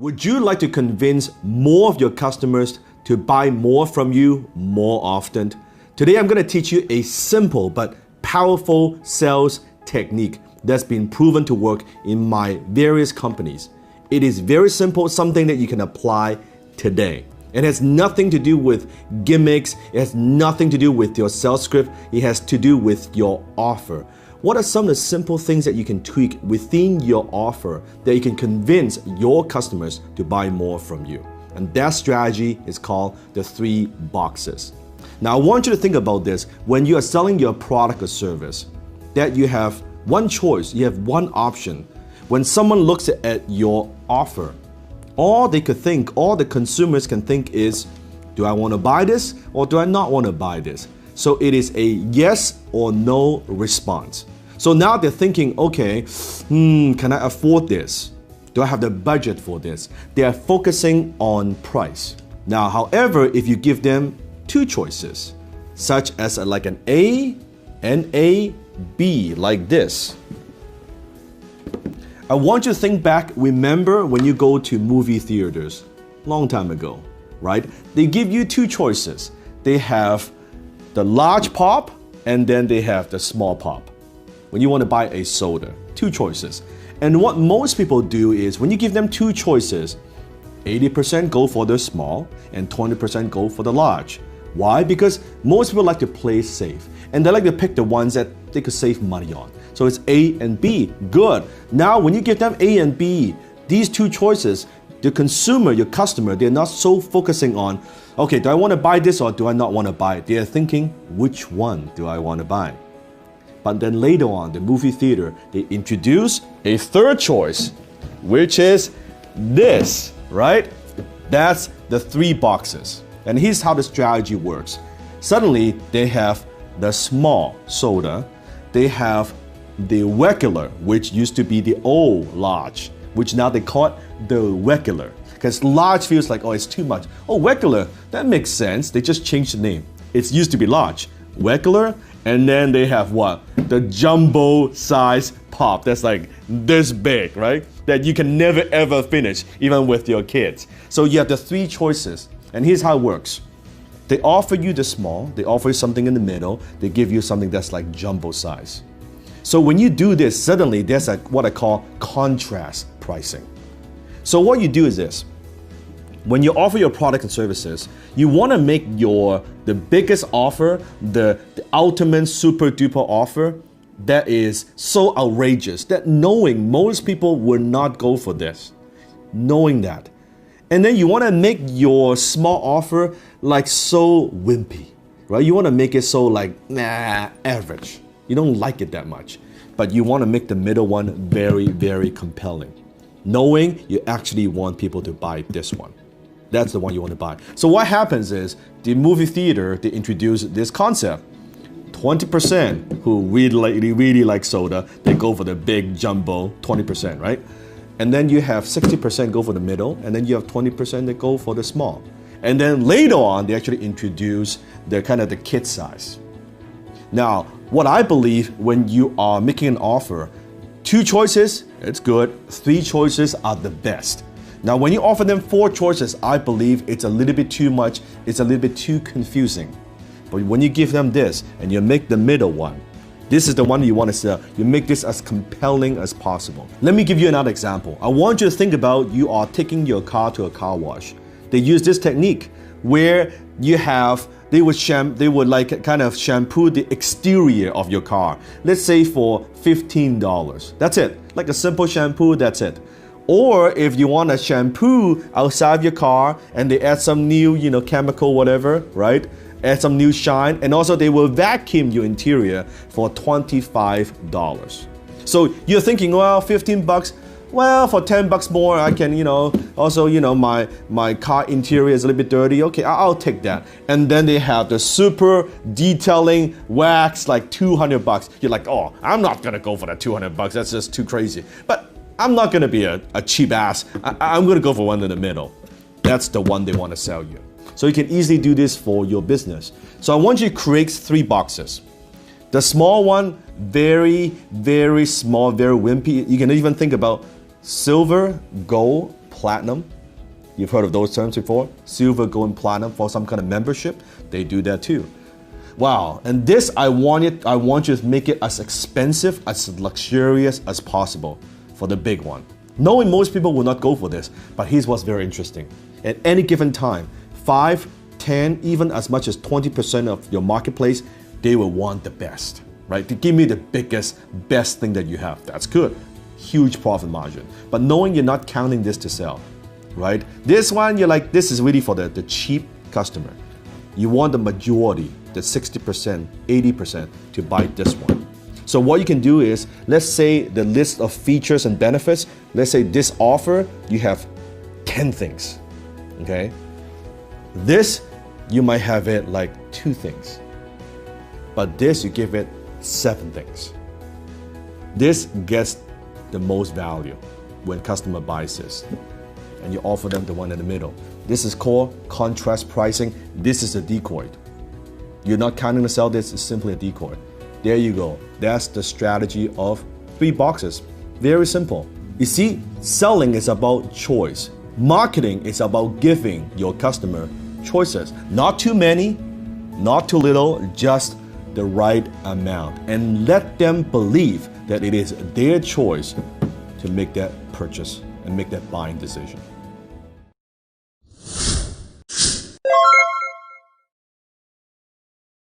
Would you like to convince more of your customers to buy more from you more often? Today, I'm going to teach you a simple but powerful sales technique that's been proven to work in my various companies. It is very simple, something that you can apply today. It has nothing to do with gimmicks. It has nothing to do with your sales script. It has to do with your offer. What are some of the simple things that you can tweak within your offer that you can convince your customers to buy more from you? And that strategy is called the 3 boxes. Now, I want you to think about this when you are selling your product or service, that you have one choice, you have one option. When someone looks at your offer, all they could think, all the consumers can think is, do I want to buy this or do I not want to buy this? So it is a yes or no response. So now they're thinking, okay, can I afford this? Do I have the budget for this? They are focusing on price. Now, however, if you give them 2 choices, such as like an A and a B, like this. I want you to think back, remember when you go to movie theaters, long time ago, right? They give you 2 choices. They have the large pop, and then they have the small pop. When you want to buy a soda, 2 choices. And what most people do is when you give them 2 choices, 80% go for the small and 20% go for the large. Why? Because most people like to play safe and they like to pick the ones that they could save money on. So it's A and B, good. Now when you give them A and B, these 2 choices, the consumer, your customer, they're not so focusing on, okay, do I want to buy this or do I not want to buy it? They're thinking, which one do I want to buy? But then later on, the movie theater, they introduce a 3rd choice, which is this, right? That's the 3 boxes. And here's how the strategy works. Suddenly, they have the small soda. They have the regular, which used to be the old large, which now they call it the regular. Because large feels like, oh, it's too much. Oh, regular, that makes sense. They just changed the name. It used to be large, regular, and then they have what? The jumbo size pop. That's like this big, right? That you can never ever finish, even with your kids. So you have the 3 choices. And here's how it works. They offer you the small, they offer you something in the middle, they give you something that's like jumbo size. So when you do this, suddenly there's what I call contrast pricing. So what you do is this. When you offer your product and services, you want to make the biggest offer, the ultimate super duper offer that is so outrageous that knowing most people will not go for this. Knowing that. And then you want to make your small offer like so wimpy, right? You want to make it so like, average. You don't like it that much. But you want to make the middle one very, very compelling. Knowing you actually want people to buy this one. That's the one you want to buy. So what happens is the movie theater, they introduce this concept. 20% who really like soda, they go for the big jumbo 20%, right? And then you have 60% go for the middle, and then you have 20% that go for the small. And then later on, they actually introduce the kind of the kid size. Now, what I believe when you are making an offer, 2 choices, it's good. 3 choices are the best. Now, when you offer them 4 choices, I believe it's a little bit too much. It's a little bit too confusing. But when you give them this and you make the middle one, this is the one you want to sell. You make this as compelling as possible. Let me give you another example. I want you to think about you are taking your car to a car wash. They use this technique where they would like kind of shampoo the exterior of your car. Let's say for $15. That's it. Like a simple shampoo, that's it. Or if you want to shampoo outside your car and they add some new, chemical, whatever, right? Add some new shine, and also they will vacuum your interior for $25. So you're thinking, well, $15, well, for $10 more, I can, also, my car interior is a little bit dirty. Okay, I'll take that. And then they have the super detailing wax, like $200. You're like, oh, I'm not gonna go for that $200. That's just too crazy. But I'm not gonna be a cheap ass. I'm gonna go for one in the middle. That's the one they want to sell you. So you can easily do this for your business. So I want you to create 3 boxes. The small one, very, very small, very wimpy. You can even think about silver, gold, platinum. You've heard of those terms before? Silver, gold, and platinum for some kind of membership. They do that too. Wow, and this I want you to make it as expensive, as luxurious as possible for the big one. Knowing most people will not go for this, but here's what's very interesting. At any given time, 5, 10, even as much as 20% of your marketplace, they will want the best, right? To give me the biggest, best thing that you have. That's good. Huge profit margin. But knowing you're not counting this to sell, right? This one, you're like, this is really for the cheap customer. You want the majority, the 60%, 80% to buy this one. So what you can do is, let's say the list of features and benefits, let's say this offer, you have 10 things, okay? This, you might have it like 2 things. But this, you give it 7 things. This gets the most value when customer buys this. And you offer them the one in the middle. This is called contrast pricing. This is a decoy. You're not counting to sell, this is simply a decoy. There you go. That's the strategy of 3 boxes. Very simple. You see, selling is about choice. Marketing is about giving your customer choices. Not too many, not too little, just the right amount. And let them believe that it is their choice to make that purchase and make that buying decision.